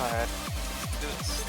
Alright, do this.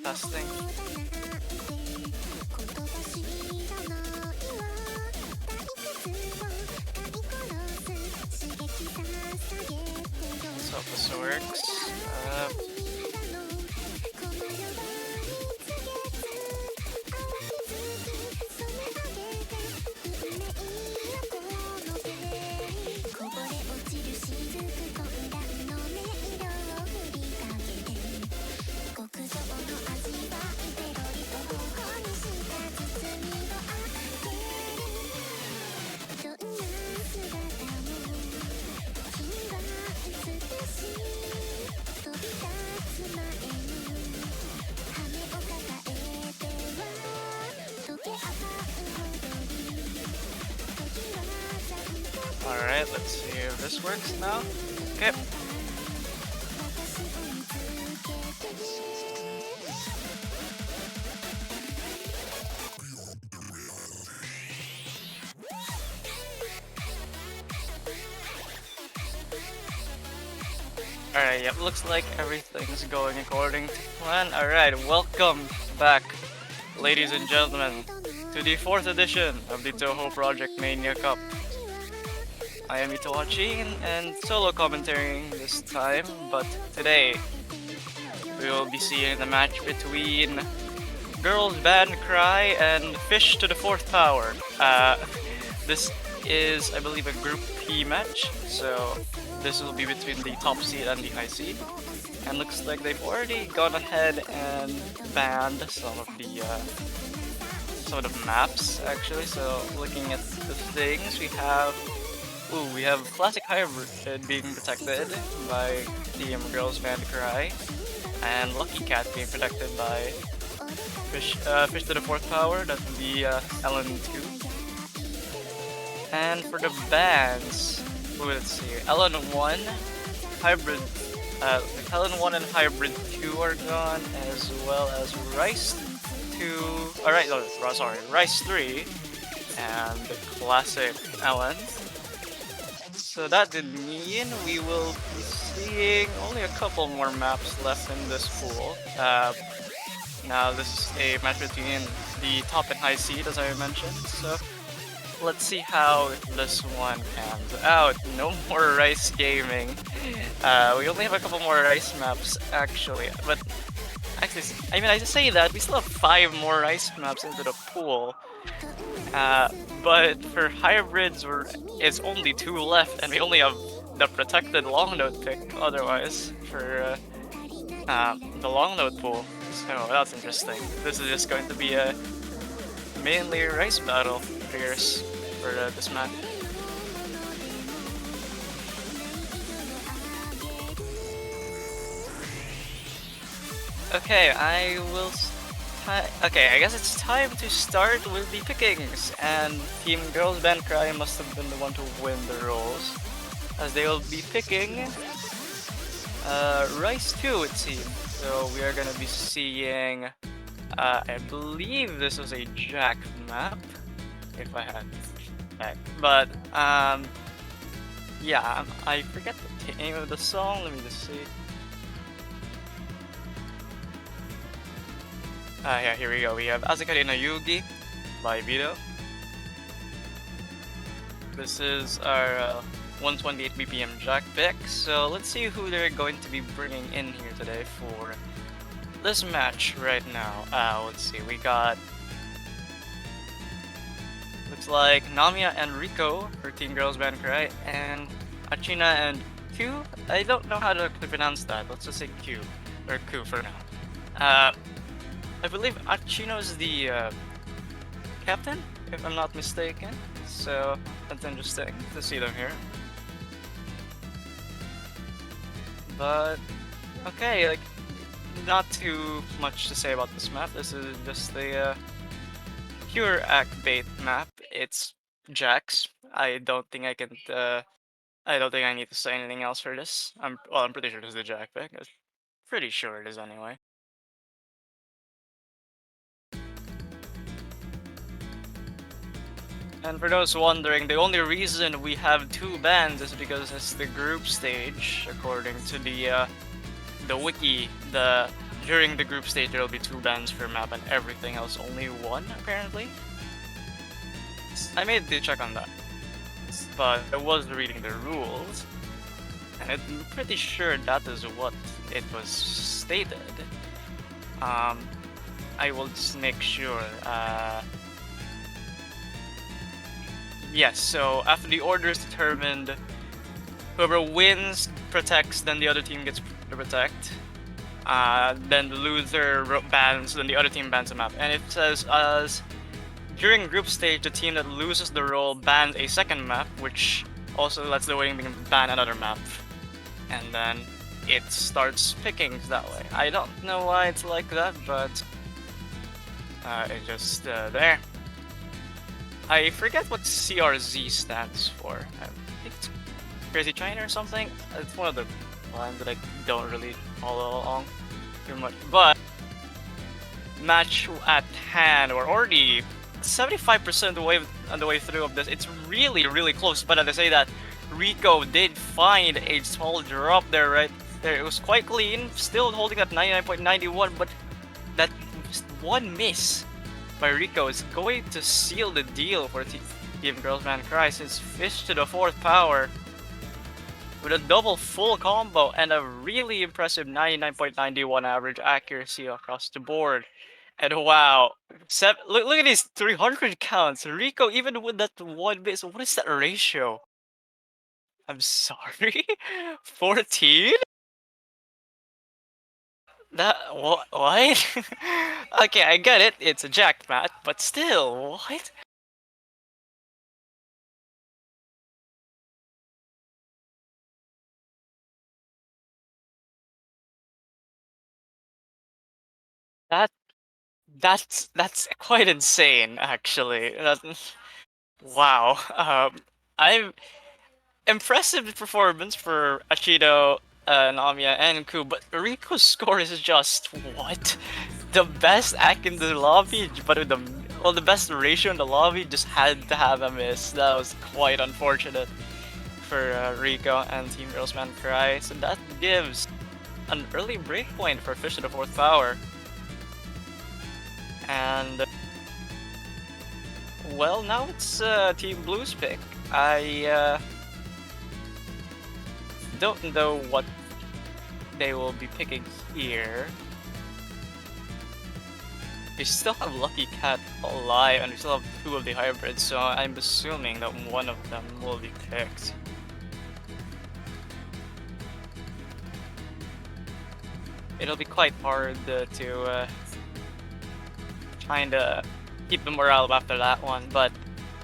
Testing. Let's hope this works. Alright, let's see if this works now. Okay. Alright, yep, looks like everything's going according to plan. Alright, welcome back, ladies and gentlemen, to the 4th edition of the Touhou Project Mania Cup. I am Itawachi and solo commentating this time, but today we will be seeing the match between Girls Band Cry and Fish to the 4th Power. This is, I believe, a Group P match, so this will be between the top seed and the high seed. And looks like they've already gone ahead and banned some of the maps, actually. So looking at the things, we have Classic Hybrid being protected by Team Girls Band Cry, and Lucky Cat being protected by Fish to the 4th Power. That would be LN2. And for the bans, let's see, LN1, Hybrid, LN1 and Hybrid 2 are gone, as well as Rice 2, alright, no, sorry, Rice 3, and the Classic LN. So that did mean we will be seeing only a couple more maps left in this pool. Now this is a match between the top and high seed, as I mentioned, so let's see how this one pans out. No more Rice Gaming. We only have a couple more Rice maps, actually, but actually, I mean, I say that, we still have 5 more Rice maps into the pool. But for hybrids, it's only 2 left, and we only have the protected long note pick otherwise for the long note pool. So that's interesting. This is just going to be a mainly Rice battle, figures, for this match. Okay, okay, I guess it's time to start with the pickings, and Team Girls Band Cry must have been the one to win the rolls, as they will be picking Rice 2, it seems. So we are gonna be seeing, I believe this was a Jack map, if I had Jack, but yeah, I forget the name of the song. Let me just see. Yeah, here we go. We have Azekari no Yugi by Vito. This is our 128 BPM Jack pick, so let's see who they're going to be bringing in here today for this match right now. Let's see, we got, looks like Namiya and Rico for Team Girls Band Cry, and Achina and Q. I don't know how to pronounce that. Let's just say Q, or Q for now. I believe Achino is the captain, if I'm not mistaken. So that's interesting to see them here. But okay, like, not too much to say about this map. This is just the pure Akbait map. It's Jax. I don't think I can. I don't think I need to say anything else for this. I'm pretty sure this is the Jack pick. I'm pretty sure it is anyway. And for those wondering, the only reason we have 2 bans is because it's the group stage. According to the wiki, during the group stage there will be 2 bans per map, and everything else only 1 apparently. I made the check on that, but I was reading the rules, and I'm pretty sure that is what it was stated. I will just make sure. Yes, so after the order is determined, whoever wins protects, then the other team gets to protect. Then the loser bans, then the other team bans a map. And it says, during group stage, the team that loses the roll bans a second map, which also lets the winning team ban another map. And then it starts pickings that way. I don't know why it's like that, but it's just there. I forget what CRZ stands for. think it's Crazy China or something. It's one of the lines that I don't really follow along too much. But match at hand, we're already 75% on the way through of this. It's really close. But as I say that, Rico did find a small drop there, right there. It was quite clean, still holding at 99.91, but that one miss by Rico is going to seal the deal for Team Girls Band Cry, since Fish to the 4th power with a double full combo and a really impressive 99.91 average accuracy across the board. And wow, look at these 300 counts. Rico, even with that one miss, what is that ratio? I'm sorry? 14? That, what? Okay, I get it, it's a jacked mat, but still, what? That that's quite insane, actually. Wow. I'm impressive performance for Achido, Namiya, and Ku, but Riko's score is just what? The best act in the lobby, but with the best ratio in the lobby just had to have a miss. That was quite unfortunate for Rico and Team Girls Man Cry. So that gives an early breakpoint for Fish to the 4th power. And well, now it's Team Blue's pick. I don't know what they will be picking here. We still have Lucky Cat alive, and we still have 2 of the hybrids, so I'm assuming that one of them will be picked. It'll be quite hard to trying to keep the morale up after that one, but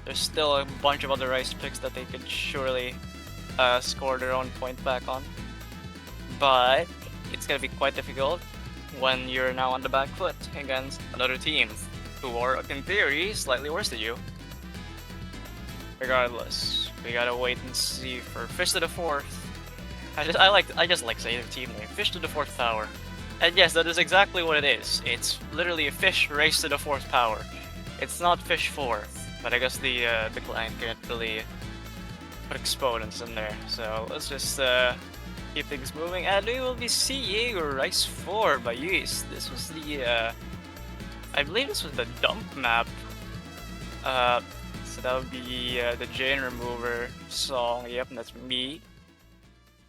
there's still a bunch of other rice picks that they could surely score their own point back on. But it's gonna be quite difficult when you're now on the back foot against another team who are, in theory, slightly worse than you. Regardless, we gotta wait and see for Fish to the 4th. I just like saying the team name, Fish to the 4th power. And yes, that is exactly what it is. It's literally a fish raised to the 4th power. It's not Fish⁴, but I guess the client can't really put exponents in there. So let's just keep things moving, and we will be seeing Rice⁴ by YuEast. This was the I believe this was the dump map. So that would be the Jane Remover song. Yep, that's me.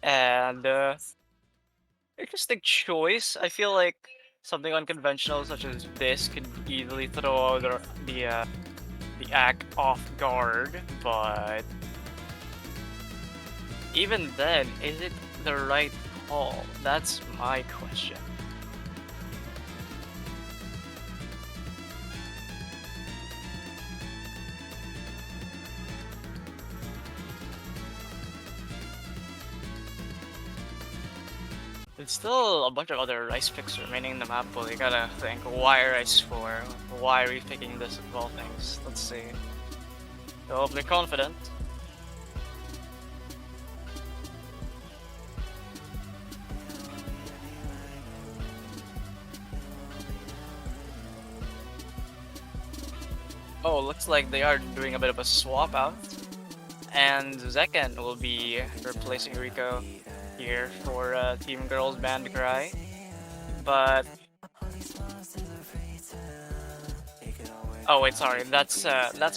And interesting choice. I feel like something unconventional such as this could easily throw the act off guard, but even then, is it the right call? That's my question. There's still a bunch of other rice picks remaining in the map, but we gotta think, why Rice⁴? Why are we picking this of all things? Let's see. I hope they're confident. Oh, looks like they are doing a bit of a swap out. And Zekken will be replacing Rico here for Team Girls Band Cry. But oh wait, sorry, that's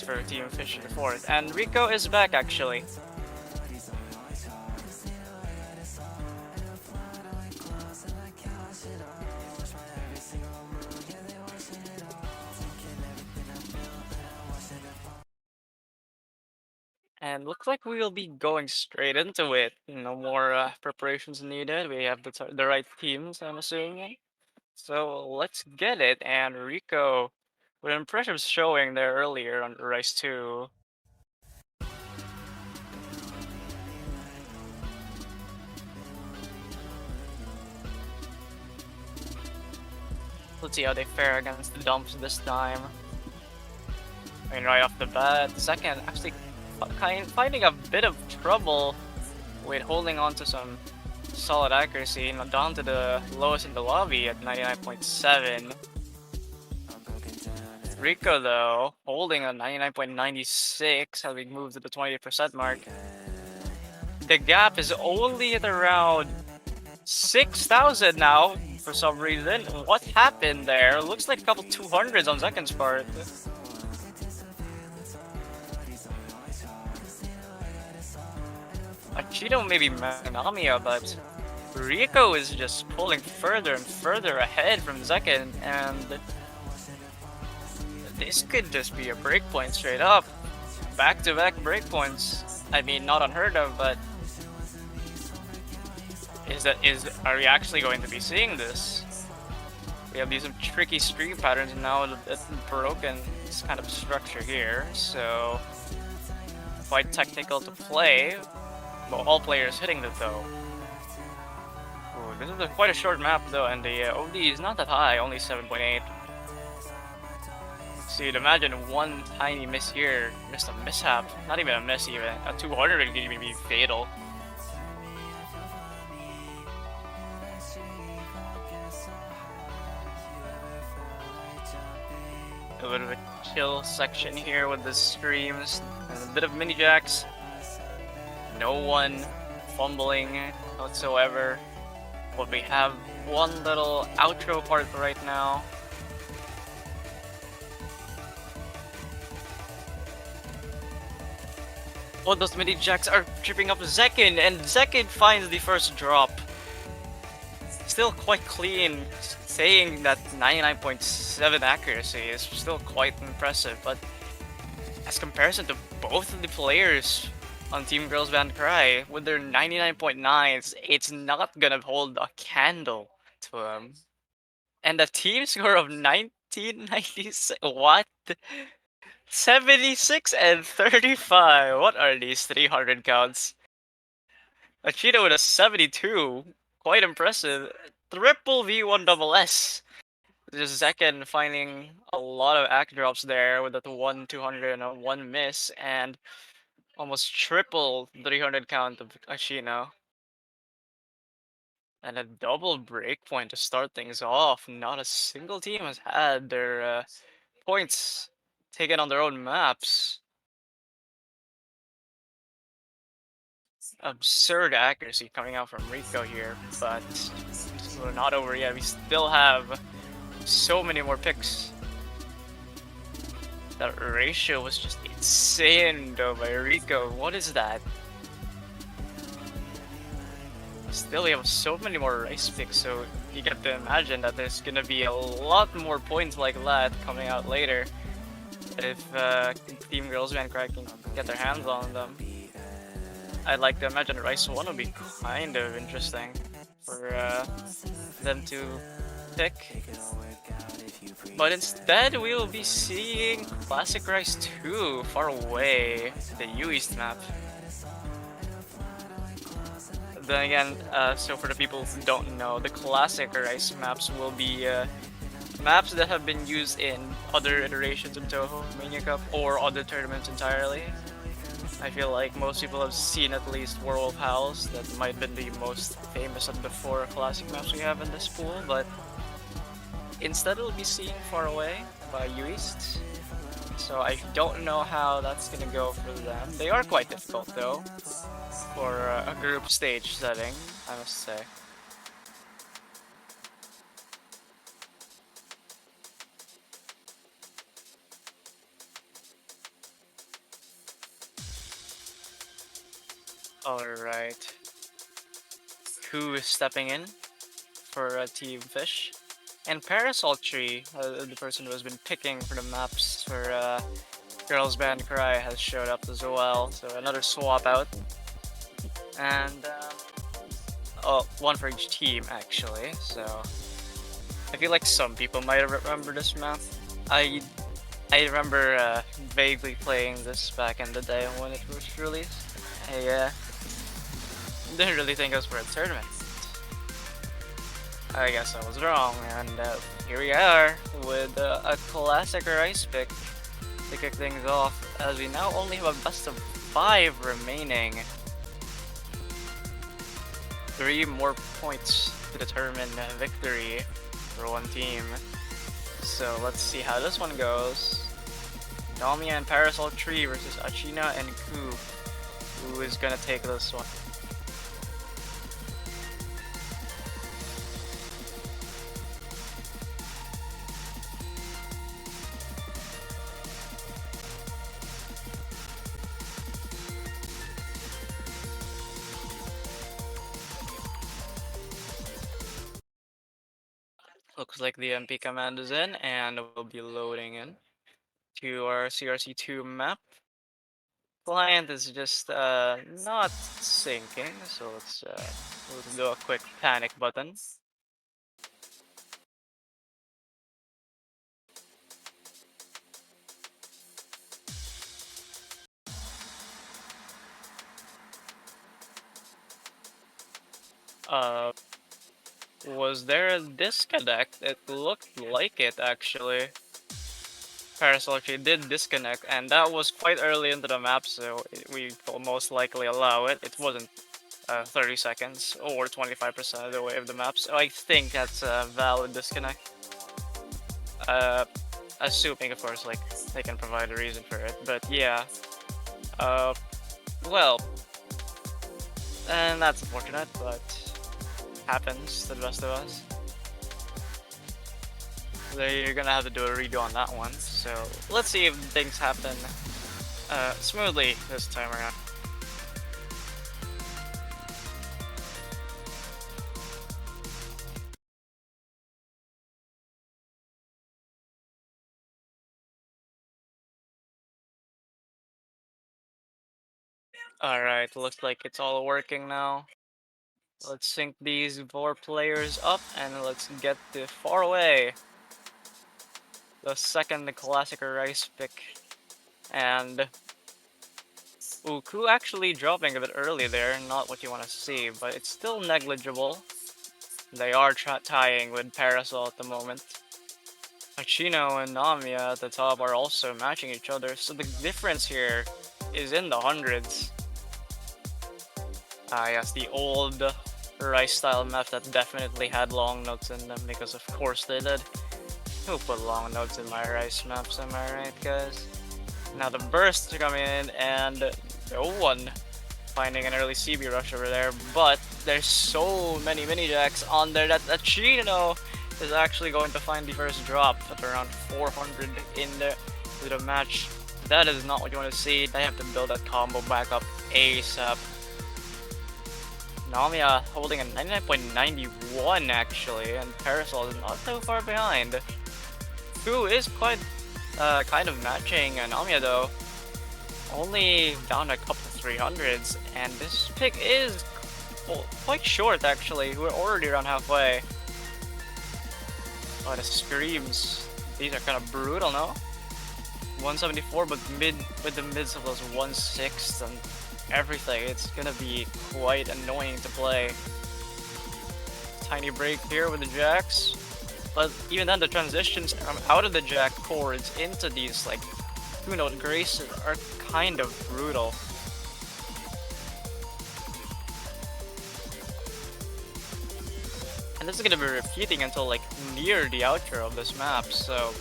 for Team Fish in the 4th. And Rico is back actually. And looks like we will be going straight into it. No more preparations needed. We have the right teams, I'm assuming. So let's get it. And Rico, with an impressive showing there earlier on Rice 2. Let's see how they fare against the dumps this time. I mean, right off the bat, Zekken actually finding a bit of trouble with holding on to some solid accuracy, down to the lowest in the lobby at 99.7. Rico though, holding a 99.96, having moved to the 20% mark. The gap is only at around 6,000 now, for some reason. What happened there? Looks like a couple 200s on Zeken's part. Achito maybe Manamiya, but Rico is just pulling further and further ahead from Zeken, and this could just be a breakpoint straight up. Back-to-back breakpoints. I mean, not unheard of, but are we actually going to be seeing this? We have these tricky stream patterns now that's broken this kind of structure here, so quite technical to play. But all players hitting it though. Ooh, this is quite a short map though, and the OD is not that high, only 7.8. So you'd imagine one tiny miss here, just a mishap, not even a miss even, a 200 could even be fatal. A bit of a chill section here with the streams, and a bit of mini jacks. No one fumbling whatsoever. But we have one little outro part right now. Oh, those mini jacks are tripping up Zeken, and Zeken finds the first drop. Still quite clean, saying that 99.7 accuracy is still quite impressive, but as comparison to both of the players on Team Girls Band Cry, with their 99.9s, it's not gonna hold a candle to them. And a team score of 1996, what? 76 and 35, what are these 300 counts? Achito with a 72, quite impressive. Triple V1 double S. Just Zeken finding a lot of act drops there with that 1 200 and a 1 miss, and almost triple 300 count of Ashino. And a double breakpoint to start things off. Not a single team has had their points taken on their own maps. Absurd accuracy coming out from Rico here, but we're not over yet. We still have so many more picks. That ratio was just insane though by Rico. What is that? Still, we have so many more rice picks, so you get to imagine that there's gonna be a lot more points like that coming out later if Team Girls Band Cry can get their hands on them. I'd like to imagine Rice 1 would be kind of interesting for them to pick. But instead, we will be seeing Classic Rice 2 far away, the YuEast map. Then again, so for the people who don't know, the Classic Rice maps will be maps that have been used in other iterations of Touhou Mania Cup or other tournaments entirely. I feel like most people have seen at least Werewolf House. That might have been the most famous of the 4 classic maps we have in this pool, but instead we'll be seeing Far Away by YuEast. So I don't know how that's gonna go for them. They are quite difficult though, for a group stage setting, I must say. Alright. Who is stepping in for Team Fish? And Parasol Tree, the person who has been picking for the maps for Girls Band Cry, has showed up as well. So another swap out. And oh, one for each team actually. So I feel like some people might remember this map. I remember vaguely playing this back in the day when it was released. I didn't really think it was for a tournament. I guess I was wrong, and here we are with a classic rice pick to kick things off, as we now only have a best of 5 remaining. 3 more points to determine victory for one team. So let's see how this one goes. Namiya and Parasol Tree versus Achina and Ku. Who is gonna take this one? Looks like the MP command is in, and we'll be loading in to our CRC2 map. Client is just not syncing, so let's do a quick panic button. Uh, was there a disconnect? It looked like it actually. Parasol actually did disconnect, and that was quite early into the map, so we will most likely allow it. It wasn't 30 seconds or 25% of the way of the map, so I think that's a valid disconnect. Uh, Assuming, of course, like they can provide a reason for it, but yeah. Well, and that's unfortunate, but happens to the best of us. So you're gonna have to do a redo on that one. So let's see if things happen smoothly this time around. Alright, looks like it's all working now. Let's sync these 4 players up and let's get the far away. The second classic rice pick. And Ku actually dropping a bit early there, not what you want to see, but it's still negligible. They are tying with Parasol at the moment. Achino and Namiya at the top are also matching each other, so the difference here is in the hundreds. Yes, the old rice style map that definitely had long notes in them, because of course they did. Who put long notes in my rice maps, am I right, guys? Now the bursts are coming in, and no one finding an early CB rush over there, but there's so many mini jacks on there that Achino is actually going to find the first drop at around 400 in the match. That is not what you want to see. They have to build that combo back up ASAP. Namiya holding a 99.91 actually, and Parasol is not too far behind. Ku is quite kind of matching Namiya though. Only down a couple 300s, and this pick is quite short actually. We're already around halfway. Oh, the screams. These are kind of brutal, no? 174, but with the mids of those 1/6 and everything, it's gonna be quite annoying to play. Tiny break here with the jacks, but even then the transitions out of the jack chords into these like 2-note graces are kind of brutal. And this is gonna be repeating until like near the outro of this map, so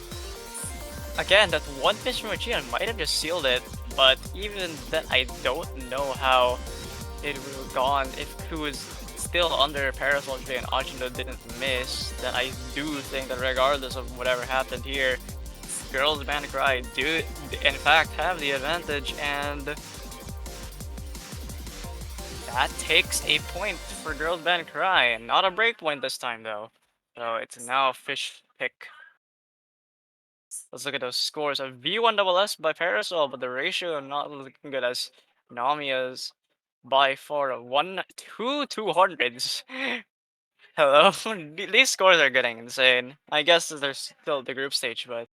again, that one fish from Achina might have just sealed it, but even then I don't know how it would have gone if Ku was still under Parasol Tree and Achina didn't miss. Then I do think that regardless of whatever happened here, Girls Band Cry do in fact have the advantage, and that takes a point for Girls Band Cry. Not a break point this time though. So it's now Fish pick. Let's look at those scores. A V1SS by Parasol, but the ratio not looking good as Namiya's by far a 200s. Hello? These scores are getting insane. I guess there's still the group stage, but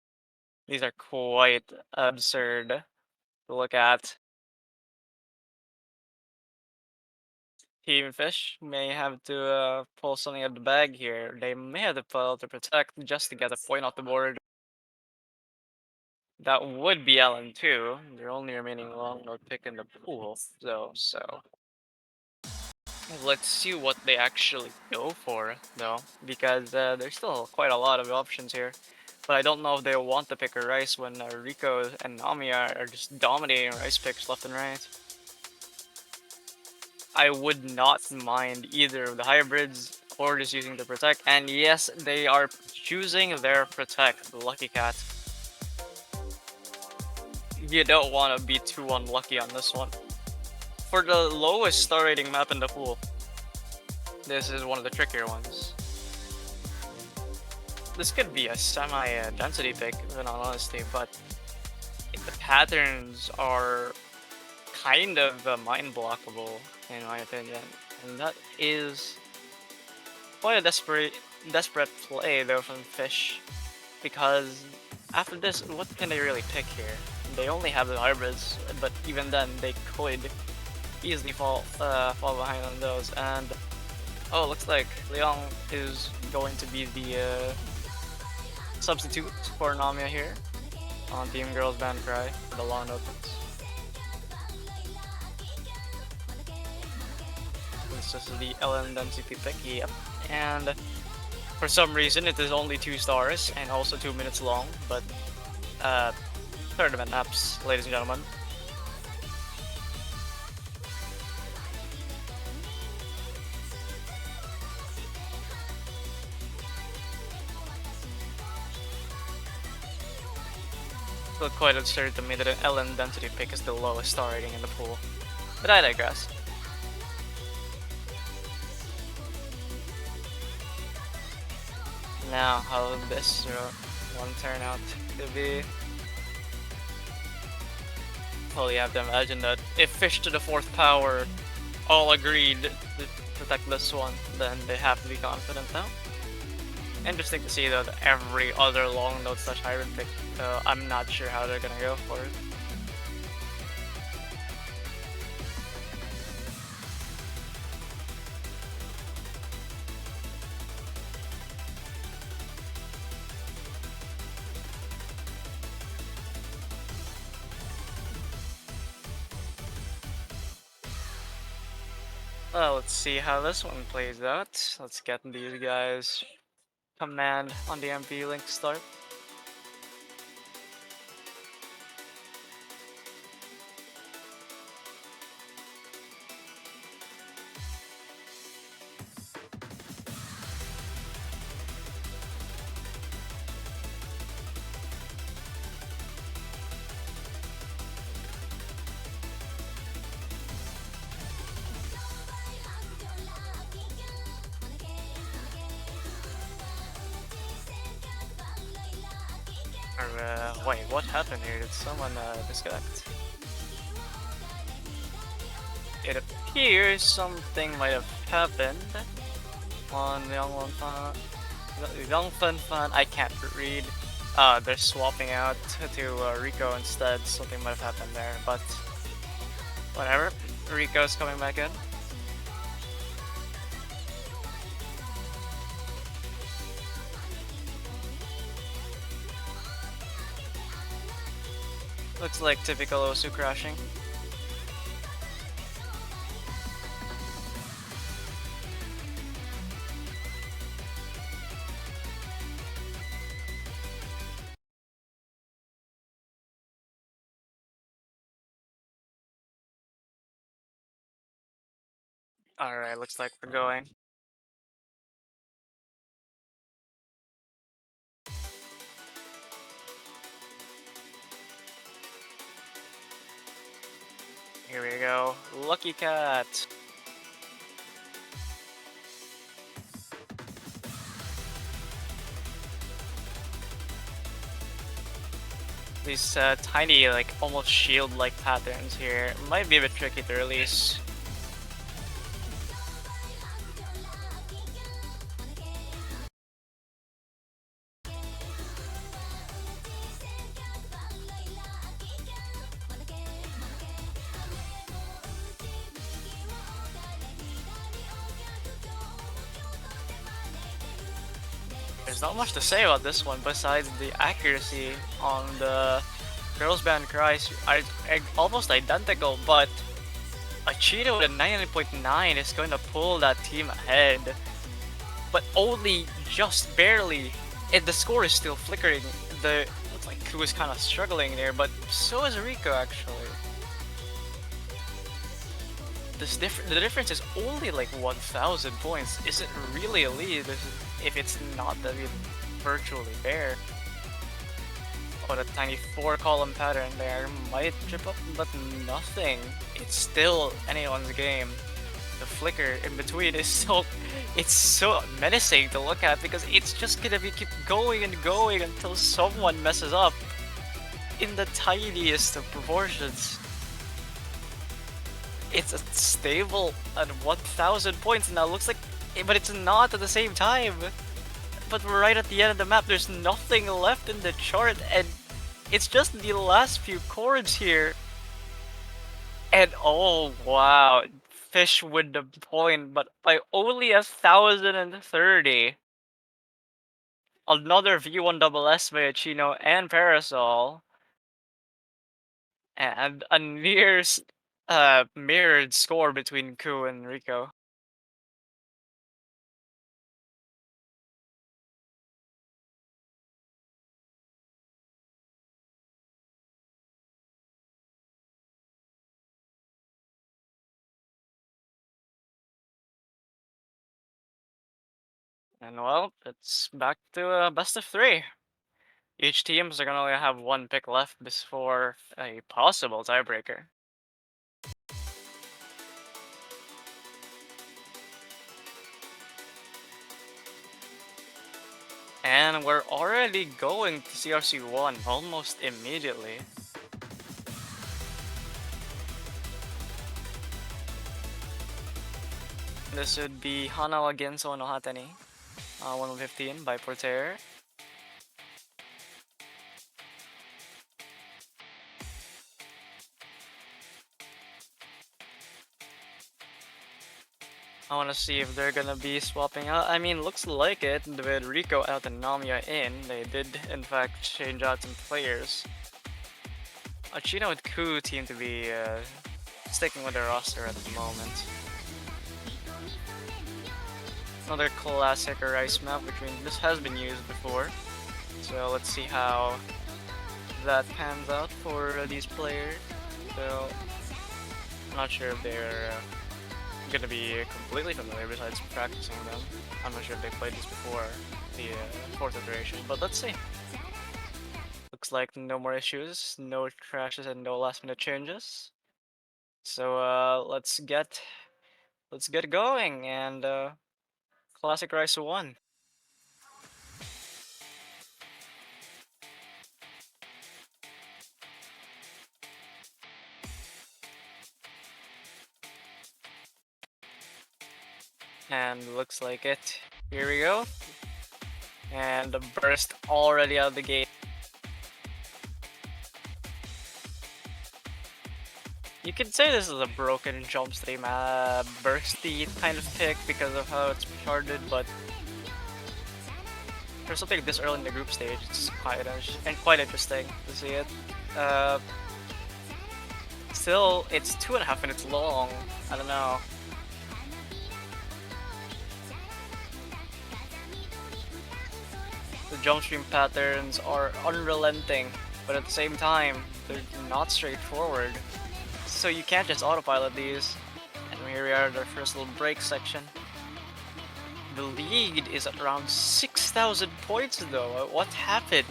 these are quite absurd to look at. Team Fish may have to pull something out of the bag here. They may have to pull to protect just to get a point off the board. That would be LN2. They're only remaining long node pick in the pool, though, so let's see what they actually go for, though, because there's still quite a lot of options here. But I don't know if they want to pick a Rice when Rico and Nami are just dominating Rice picks left and right. I would not mind either of the hybrids or just using the Protect. And yes, they are choosing their Protect, the Lucky Cat. You don't want to be too unlucky on this one. For the lowest star rating map in the pool, this is one of the trickier ones. This could be a semi-density pick, in all honesty, but the patterns are kind of mind-blockable, in my opinion. And that is quite a desperate play, though, from Fish, because after this, what can they really pick here? They only have the hybrids, but even then, they could easily fall behind on those. And oh, looks like Leong is going to be the substitute for Namia here on Team Girls Band Cry for the long opens. This is the LN density pick, yep. And for some reason, it is only 2 stars and also 2 minutes long, but tournament apps, ladies and gentlemen. Still quite absurd to me that an LN density pick is the lowest star rating in the pool, but I digress. Now, how will this one turn out to be? Well, you have to imagine that if Fish to the 4th power all agreed to protect this one, then they have to be confident now. Interesting to see though that every other long node slash hybrid pick, I'm not sure how they're gonna go for it. Well, let's see how this one plays out. Let's get these guys command on the MP link start. Wait, what happened here? Did someone disconnect? It appears something might have happened on Young Fan. I can't read. They're swapping out to Rico instead. Something might have happened there, but whatever. Rico's coming back in. Looks like typical Osu crashing. Alright, looks like we're going. Here we go. Lucky Cat. These tiny, like, almost shield-like patterns here might be a bit tricky to release. There's not much to say about this one besides the accuracy on the Girls Band Cries are almost identical, but a Cheeto with a 99.9 is going to pull that team ahead. But only just barely. And the score is still flickering. Looks like Ku is kind of struggling there, but so is Rico actually. The difference is only like 1,000 points. Is it really a lead if it's not even virtually there? Oh, the tiny 4-column pattern there might trip up, but nothing. It's still anyone's game. The flicker in between is it's so menacing to look at because it's just gonna keep going and going until someone messes up in the tiniest of proportions. It's a stable at 1,000 points now. Looks like, but it's not at the same time. But we're right at the end of the map. There's nothing left in the chart, and it's just the last few chords here. And oh wow, Fish with the point, but by only 1,030. Another V1SS by Achino and Parasol, and a mirrored score between Ku and Rico. And well, it's back to a best of 3. Each teams are gonna only have one pick left before a possible tiebreaker. And we're already going to CRC1 almost immediately. This would be Hana wa Genso no Hatani, 115 by Porter. I want to see if they're gonna be swapping out. I mean, looks like it with Rico out and Namiya in. They did, in fact, change out some players. Achino and Ku seem to be sticking with their roster at the moment. Another classic Rice map, this has been used before. So let's see how that pans out for these players. So I'm not sure if they're gonna be completely familiar besides practicing them. I'm not sure if they played this before the 4th iteration, but let's see. Looks like no more issues, no crashes, and no last minute changes. So let's get going, and Classic Rice 1. And looks like it. Here we go. And the burst already out of the gate. You could say this is a broken jump stream bursty kind of pick because of how it's charted, but for something this early in the group stage, it's quite interesting to see it. Still, it's 2.5 minutes long. I don't know. The jump stream patterns are unrelenting, but at the same time, they're not straightforward. So you can't just autopilot these. And here we are at our first little break section. The lead is at around 6,000 points though. What happened?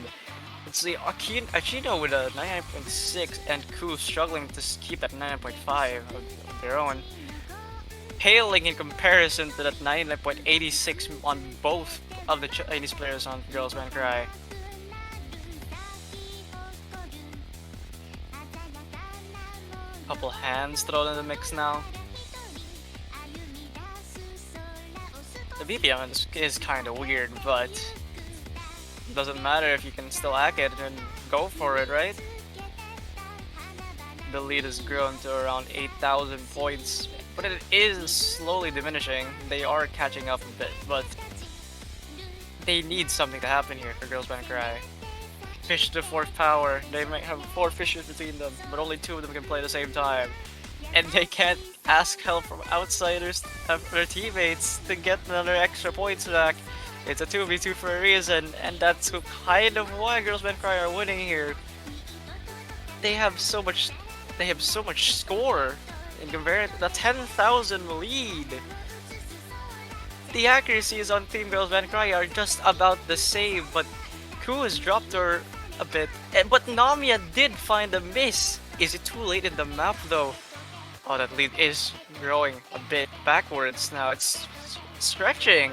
Let's see, Achino with a 99.6 and Ku struggling to keep at 99.5 of their own. Paling in comparison to that 99.86 on both of the Chinese players on Girls Band Cry. Couple hands thrown in the mix now. The BPM is kind of weird, but it doesn't matter if you can still hack it and go for it, right? The lead has grown to around 8,000 points, but it is slowly diminishing. They are catching up a bit, but they need something to happen here for Girls Band Cry. fish to fourth power. They might have 4 fishes between them, but only 2 of them can play at the same time. And they can't ask help from outsiders, their teammates, to get another extra points back. It's a 2v2 for a reason, and that's kind of why Girls Band Cry are winning here. They have so much score in comparison to the 10,000 lead. The accuracies on Team Girls Band Cry are just about the same, but Ku has dropped her a bit. But Namiya did find a miss. Is it too late in the map though? Oh, that lead is growing a bit backwards now. It's stretching.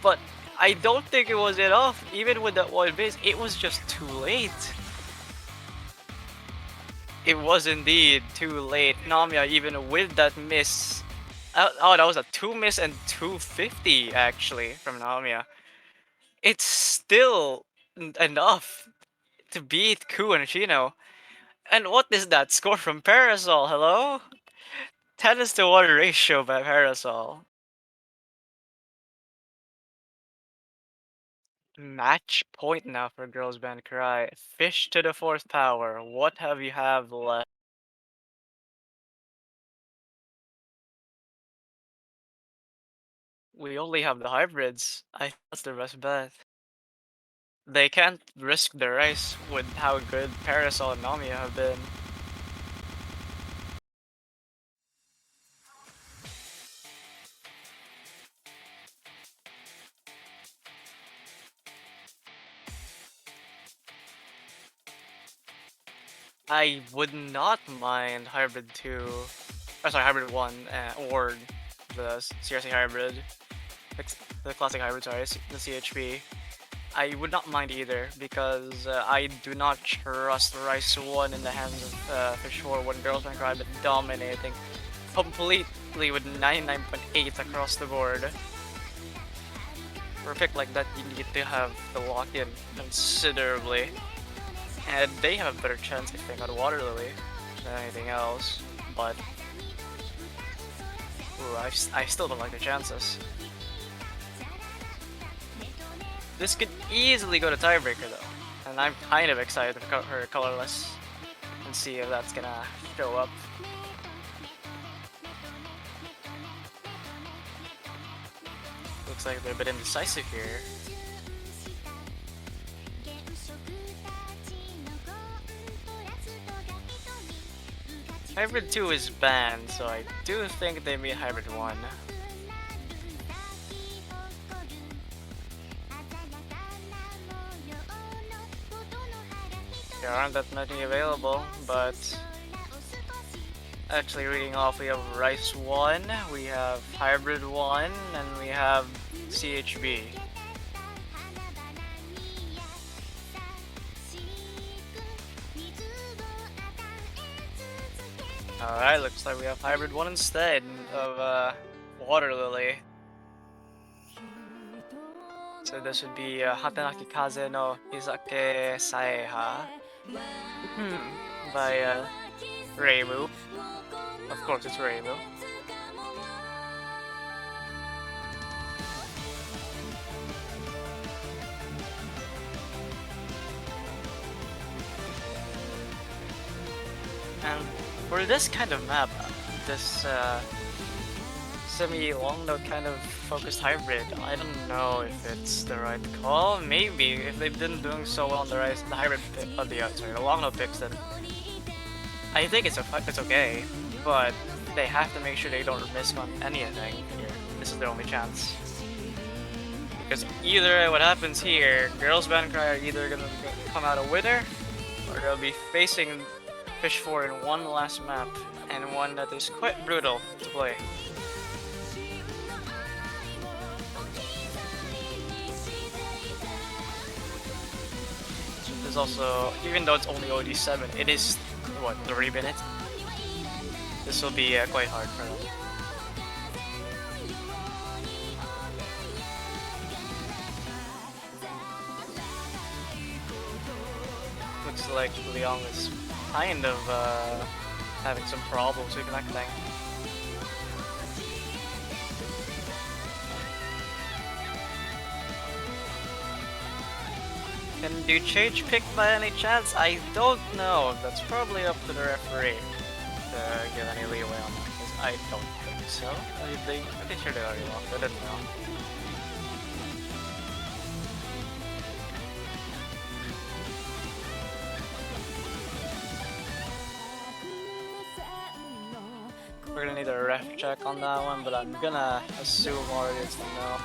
But I don't think it was enough. Even with that one miss, it was just too late. It was indeed too late. Namiya, even with that miss. Oh, that was a 2 miss and 250 actually from Namiya. It's still enough to beat Ku and Shino. And what is that score from Parasol? Hello? 10:1 ratio by Parasol. Match point now for Girls Band Cry. Fish to the fourth power. What have you have left? We only have the hybrids. I think that's the best bet. They can't risk the race with how good Parasol and Namiya have been. I would not mind Hybrid 2, or sorry, Hybrid 1, or the CRC Hybrid, the Classic Hybrid, sorry, the CHP. I would not mind either, because I do not trust Rice 1 in the hands of Fish⁴ when Girls Band Cry, but dominating completely with 99.8 across the board. For a pick like that, you need to have the lock-in considerably. And they have a better chance, I think, on Water Lily than anything else. But ooh, I still don't like their chances. This could easily go to tiebreaker though, and I'm kind of excited for her colorless and see if that's gonna show up. Looks like they're a bit indecisive here. Hybrid 2 is banned, so I do think they mean Hybrid 1. There aren't that many available, but actually reading off, we have Rice 1, we have Hybrid 1, and we have CHB. Alright, looks like we have Hybrid 1 instead of Water Lily. So this would be Hatanaki Kaze no Izake Saeha by Reimu. Of course it's Reimu. And for this kind of map, this semi-long note kind of focused hybrid, I don't know if it's the right call. Maybe if they've been doing so well on the hybrid the long note picks, then I think it's okay. But they have to make sure they don't miss on anything here. This is their only chance. Because either what happens here, Girls Band Cry are either gonna come out a winner, or they'll be facing Fish⁴ in one last map, and one that is quite brutal to play. There's also, even though it's only OD7, it is, what, 3 minutes? This will be quite hard for them. Looks like Leong is kind of having some problems reconnecting. Can you change pick by any chance? I don't know. That's probably up to the referee to give any leeway on that, because I don't think so. I'm pretty sure they already lost. I didn't know. We're gonna need a ref check on that one, but I'm gonna assume already it's a no.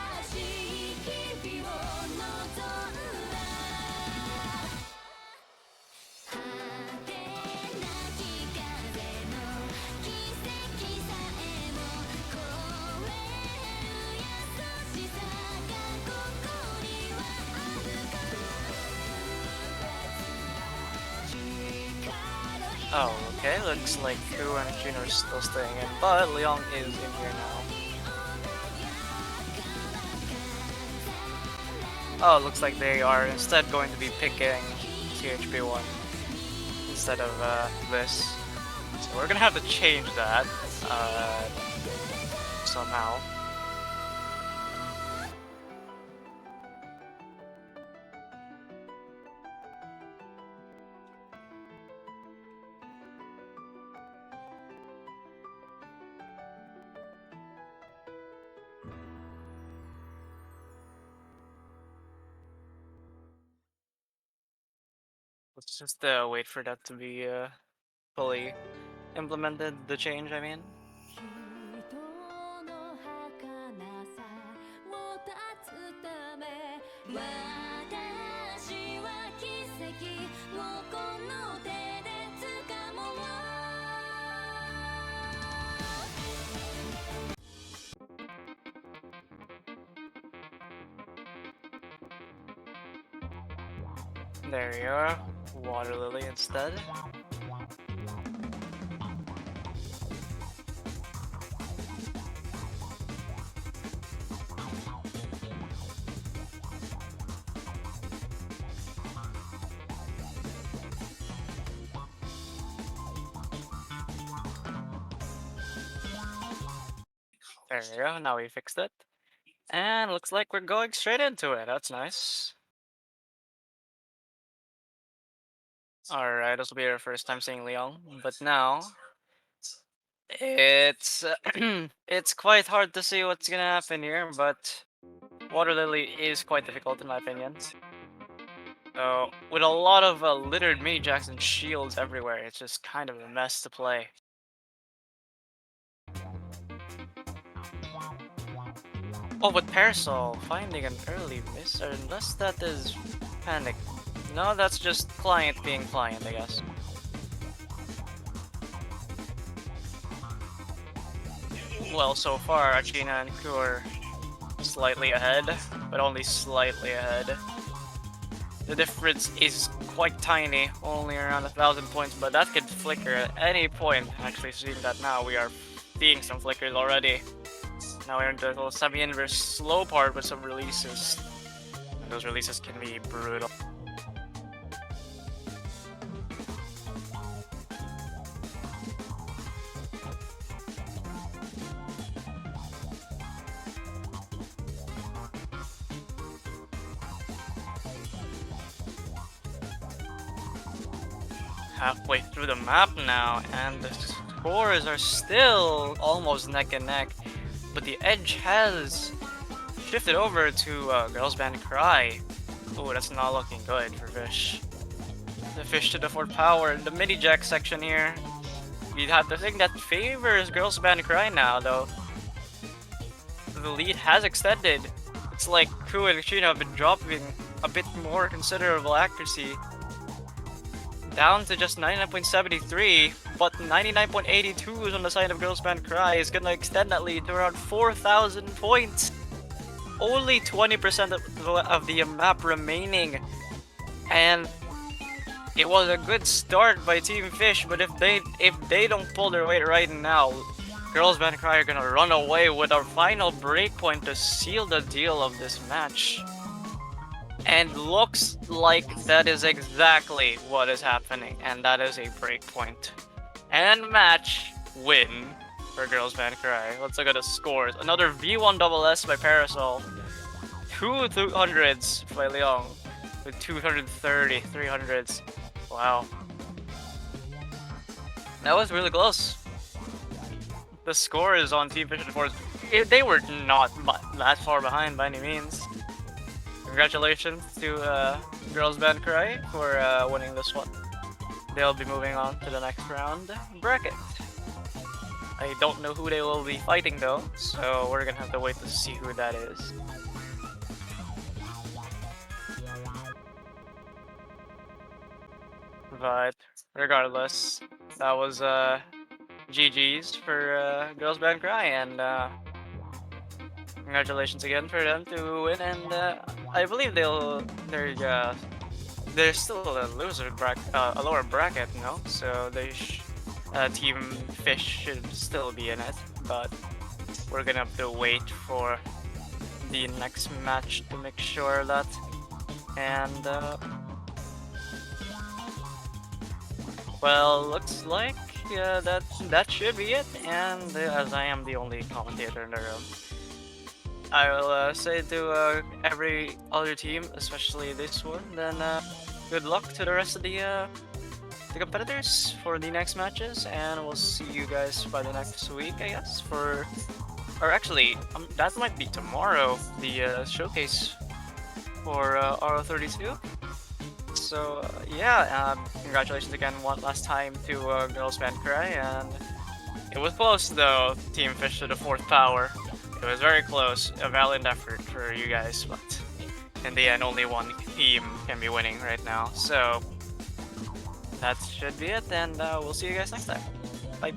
Oh, okay, looks like Ku and Jun are still staying in, but Leong is in here now. Oh, looks like they are instead going to be picking THP1 instead of this. So we're gonna have to change that somehow. Let's just wait for that to be fully implemented, the change, I mean. There you are, Water Lily instead. There you go, now we fixed it. And looks like we're going straight into it, that's nice. Alright, this will be our first time seeing Leong, but now it's it's quite hard to see what's gonna happen here, but Water Lily is quite difficult in my opinion. So with a lot of littered mini jacks and shields everywhere, it's just kind of a mess to play. Oh, with Parasol finding an early miss, or unless that is panic. No, that's just client being client, I guess. Well, so far, Achina and Ku are slightly ahead, but only slightly ahead. The difference is quite tiny, only around 1,000 points, but that could flicker at any point. Actually, seeing that now, we are seeing some flickers already. Now we're in the little semi-inverse slow part with some releases. And those releases can be brutal. Halfway through the map now, and the scores are still almost neck and neck, but the edge has shifted over to Girls Band Cry. Oh, that's not looking good for Fish. The Fish to the 4th power, the mini jack section here. We'd have the thing that favors Girls Band Cry now, though. The lead has extended. It's like Ku and Shina have been dropping a bit more considerable accuracy. Down to just 99.73, but 99.82 is on the side of Girls Band Cry is gonna extend that lead to around 4,000 points. Only 20% of the map remaining, and it was a good start by Team Fish. But if they don't pull their weight right now, Girls Band Cry are gonna run away with our final breakpoint to seal the deal of this match. And looks like that is exactly what is happening, and that is a breakpoint. And match win for Girls Band Cry. Let's look at the scores. Another V1 SS by Parasol. 2 200s by Leong. with 230, 300s. Wow. That was really close. The score is on Team Fish⁴. They were not that far behind by any means. Congratulations to Girls Band Cry for winning this one. They'll be moving on to the next round bracket. I don't know who they will be fighting though, so we're gonna have to wait to see who that is. But regardless, that was GG's for Girls Band Cry, and congratulations again for them to win. And I believe they're still a loser a lower bracket, no? So Team Fish should still be in it, but we're gonna have to wait for the next match to make sure of that. And well, looks like that should be it. And as I am the only commentator in the room, I will say to every other team, especially this one, then good luck to the rest of the competitors for the next matches, and we'll see you guys by the next week, I guess. Or actually, that might be tomorrow, the showcase for RO32. So yeah, congratulations again one last time to Girls Band Cry, and it was close though, Team Fish to the 4th power. It was very close, a valiant effort for you guys, but in the end only one team can be winning right now. So that should be it, and we'll see you guys next time. Bye.